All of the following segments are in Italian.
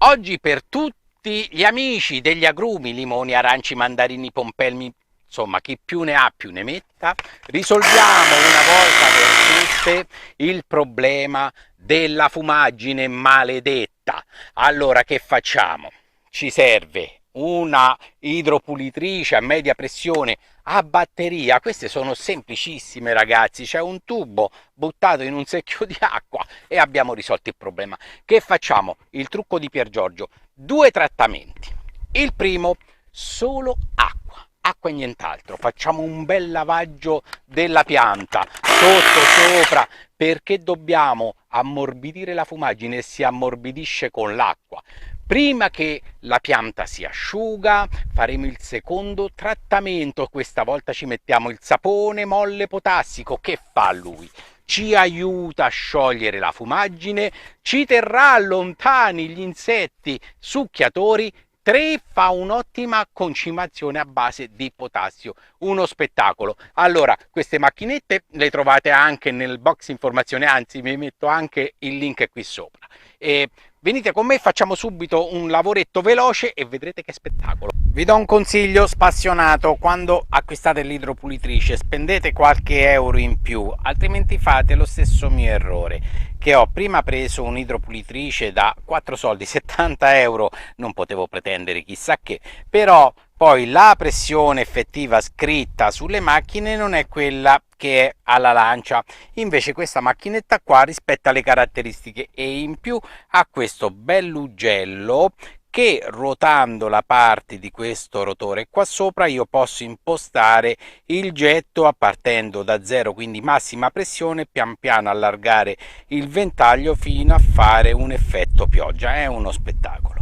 Oggi per tutti gli amici degli agrumi, limoni, aranci, mandarini, pompelmi, insomma chi più ne ha più ne metta, risolviamo una volta per tutte il problema della fumaggine maledetta. Allora che facciamo? Ci serve una idropulitrice a media pressione a batteria. Queste sono semplicissime, ragazzi, c'è un tubo buttato in un secchio di acqua e abbiamo risolto il problema. Che facciamo? Il trucco di Pier Giorgio: due trattamenti. Il primo, solo acqua e nient'altro. Facciamo un bel lavaggio della pianta sotto, sopra, perché dobbiamo ammorbidire la fumaggine e si ammorbidisce con l'acqua. Prima che la pianta si asciuga faremo il secondo trattamento. Questa volta ci mettiamo il sapone molle potassico. Che fa lui? Ci aiuta a sciogliere la fumaggine, ci terrà lontani gli insetti succhiatori. 3, fa un'ottima concimazione a base di potassio, uno spettacolo. Allora, queste macchinette le trovate anche nel box informazione, anzi vi metto anche il link qui sopra. E venite con me, facciamo subito un lavoretto veloce e vedrete che spettacolo. Vi do un consiglio spassionato: quando acquistate l'idropulitrice spendete qualche euro in più, altrimenti fate lo stesso mio errore che ho prima preso un'idropulitrice da 4 soldi, 70 euro, non potevo pretendere chissà che, però poi la pressione effettiva scritta sulle macchine non è quella che è alla lancia. Invece questa macchinetta qua rispetta le caratteristiche e in più ha questo bell'ugello che, ruotando la parte di questo rotore qua sopra, io posso impostare il getto partendo da zero, quindi massima pressione, pian piano allargare il ventaglio fino a fare un effetto pioggia. È uno spettacolo.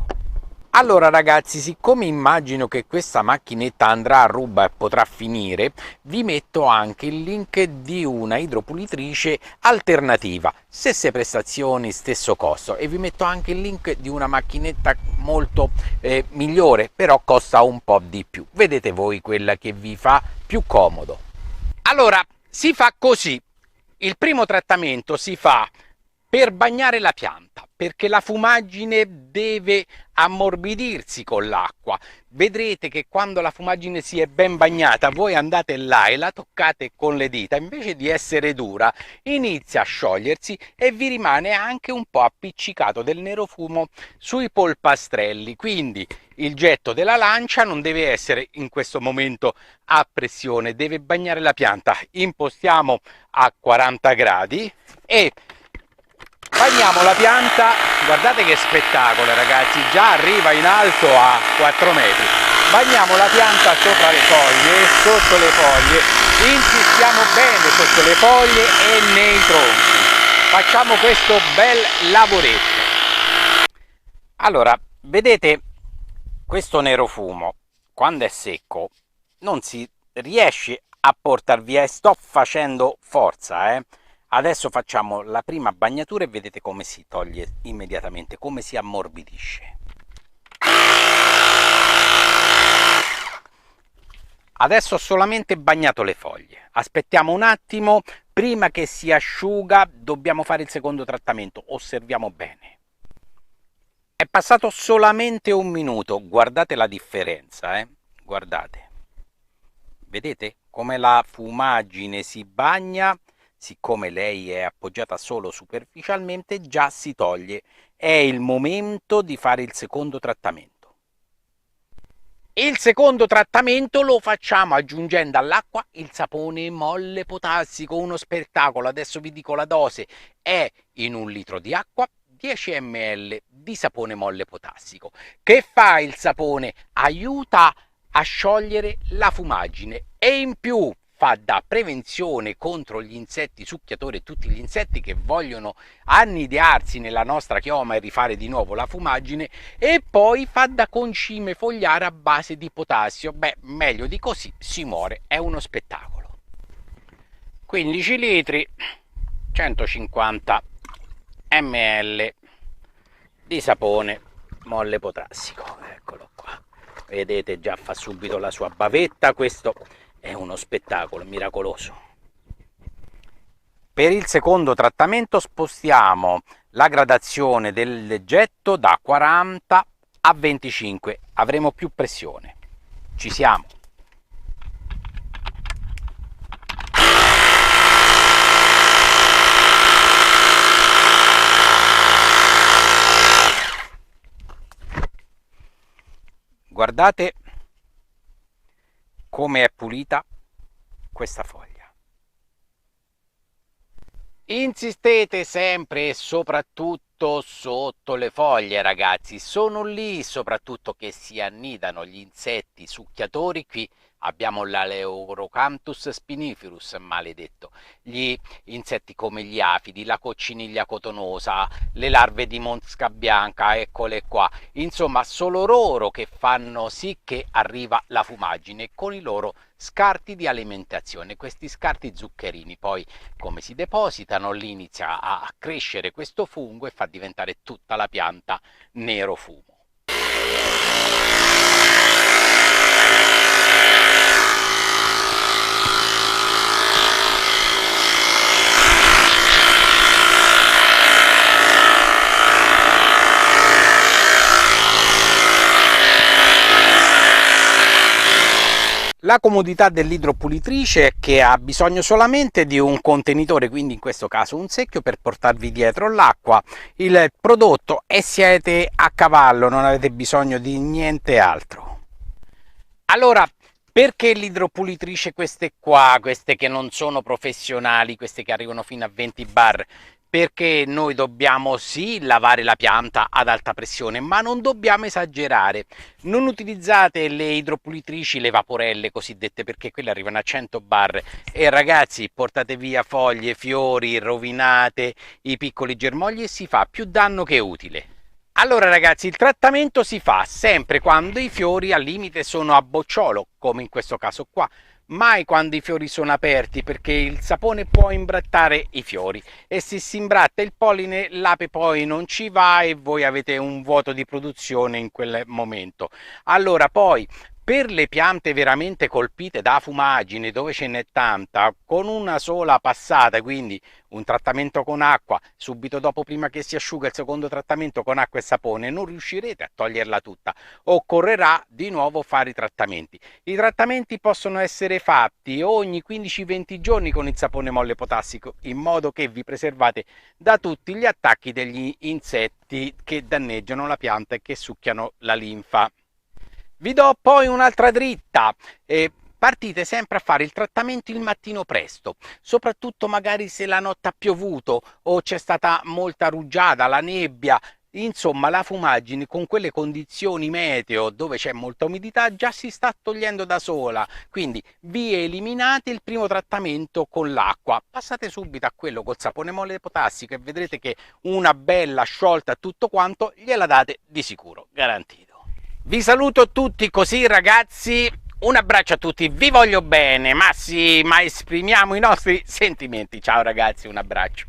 Allora ragazzi, siccome immagino che questa macchinetta andrà a ruba e potrà finire, vi metto anche il link di una idropulitrice alternativa, stesse prestazioni, stesso costo, e vi metto anche il link di una macchinetta molto migliore, però costa un po' di più. Vedete voi quella che vi fa più comodo. Allora, si fa così: il primo trattamento si fa per bagnare la pianta, perché la fumaggine deve ammorbidirsi con l'acqua. Vedrete che quando la fumaggine si è ben bagnata, voi andate là e la toccate con le dita, invece di essere dura inizia a sciogliersi e vi rimane anche un po' appiccicato del nero fumo sui polpastrelli. Quindi il getto della lancia non deve essere in questo momento a pressione, deve bagnare la pianta. Impostiamo a 40 gradi e bagniamo la pianta. Guardate che spettacolo, ragazzi, già arriva in alto a 4 metri. Bagniamo la pianta sopra le foglie, sotto le foglie, insistiamo bene sotto le foglie e nei tronchi. Facciamo questo bel lavoretto. Allora, vedete questo nero fumo, quando è secco non si riesce a portar via e sto facendo forza, Adesso facciamo la prima bagnatura e vedete come si toglie immediatamente, come si ammorbidisce. Adesso ho solamente bagnato le foglie. Aspettiamo un attimo, prima che si asciuga dobbiamo fare il secondo trattamento. Osserviamo bene. È passato solamente un minuto, guardate la differenza, Guardate. Vedete come la fumaggine si bagna? Siccome lei è appoggiata solo superficialmente, già si toglie. È il momento di fare il secondo trattamento. Il secondo trattamento lo facciamo aggiungendo all'acqua il sapone molle potassico, uno spettacolo. Adesso vi dico la dose: è in 1 litro di acqua 10 ml di sapone molle potassico. Che fa il sapone? Aiuta a sciogliere la fumaggine e in più fa da prevenzione contro gli insetti succhiatori e tutti gli insetti che vogliono annidiarsi nella nostra chioma e rifare di nuovo la fumaggine, e poi fa da concime fogliare a base di potassio. Beh, meglio di così si muore, è uno spettacolo. 15 litri, 150 ml di sapone molle potassico, eccolo qua. Vedete, già fa subito la sua bavetta. Questo è uno spettacolo miracoloso. Per il secondo trattamento spostiamo la gradazione del getto da 40 a 25, avremo più pressione. Ci siamo. Guardate come è pulita questa foglia. Insistete sempre e soprattutto sotto le foglie, ragazzi, sono lì soprattutto che si annidano gli insetti succhiatori. Qui abbiamo l'Aleurocamtus spiniferus, maledetto, gli insetti come gli afidi, la cocciniglia cotonosa, le larve di mosca bianca, eccole qua, insomma sono loro che fanno sì che arriva la fumaggine con i loro scarti di alimentazione. Questi scarti zuccherini poi, come si depositano, lì inizia a crescere questo fungo e fa diventare tutta la pianta nero fumo. La comodità dell'idropulitrice è che ha bisogno solamente di un contenitore, quindi in questo caso un secchio, per portarvi dietro l'acqua, il prodotto, e siete a cavallo, non avete bisogno di niente altro. Allora, perché l'idropulitrice queste qua, queste che non sono professionali, queste che arrivano fino a 20 bar? Perché noi dobbiamo sì lavare la pianta ad alta pressione, ma non dobbiamo esagerare. Non utilizzate le idropulitrici, le vaporelle cosiddette, perché quelle arrivano a 100 bar e ragazzi, portate via foglie, fiori, rovinate i piccoli germogli e si fa più danno che utile. Allora ragazzi, il trattamento si fa sempre quando i fiori al limite sono a bocciolo, come in questo caso qua, mai quando i fiori sono aperti, perché il sapone può imbrattare i fiori e se si imbratta il polline l'ape poi non ci va e voi avete un vuoto di produzione in quel momento. Allora poi, per le piante veramente colpite da fumaggine, dove ce n'è tanta, con una sola passata, quindi un trattamento con acqua, subito dopo, prima che si asciuga, il secondo trattamento con acqua e sapone, non riuscirete a toglierla tutta. Occorrerà di nuovo fare i trattamenti. I trattamenti possono essere fatti ogni 15-20 giorni con il sapone molle potassico, in modo che vi preservate da tutti gli attacchi degli insetti che danneggiano la pianta e che succhiano la linfa. Vi do poi un'altra dritta. Partite sempre a fare il trattamento il mattino presto, soprattutto magari se la notte ha piovuto o c'è stata molta rugiada, la nebbia, insomma la fumaggine con quelle condizioni meteo dove c'è molta umidità già si sta togliendo da sola, quindi vi eliminate il primo trattamento con l'acqua, passate subito a quello col sapone molle potassico e vedrete che una bella sciolta tutto quanto gliela date di sicuro, garantito. Vi saluto tutti così ragazzi, un abbraccio a tutti, vi voglio bene, ma sì, ma esprimiamo i nostri sentimenti. Ciao ragazzi, un abbraccio.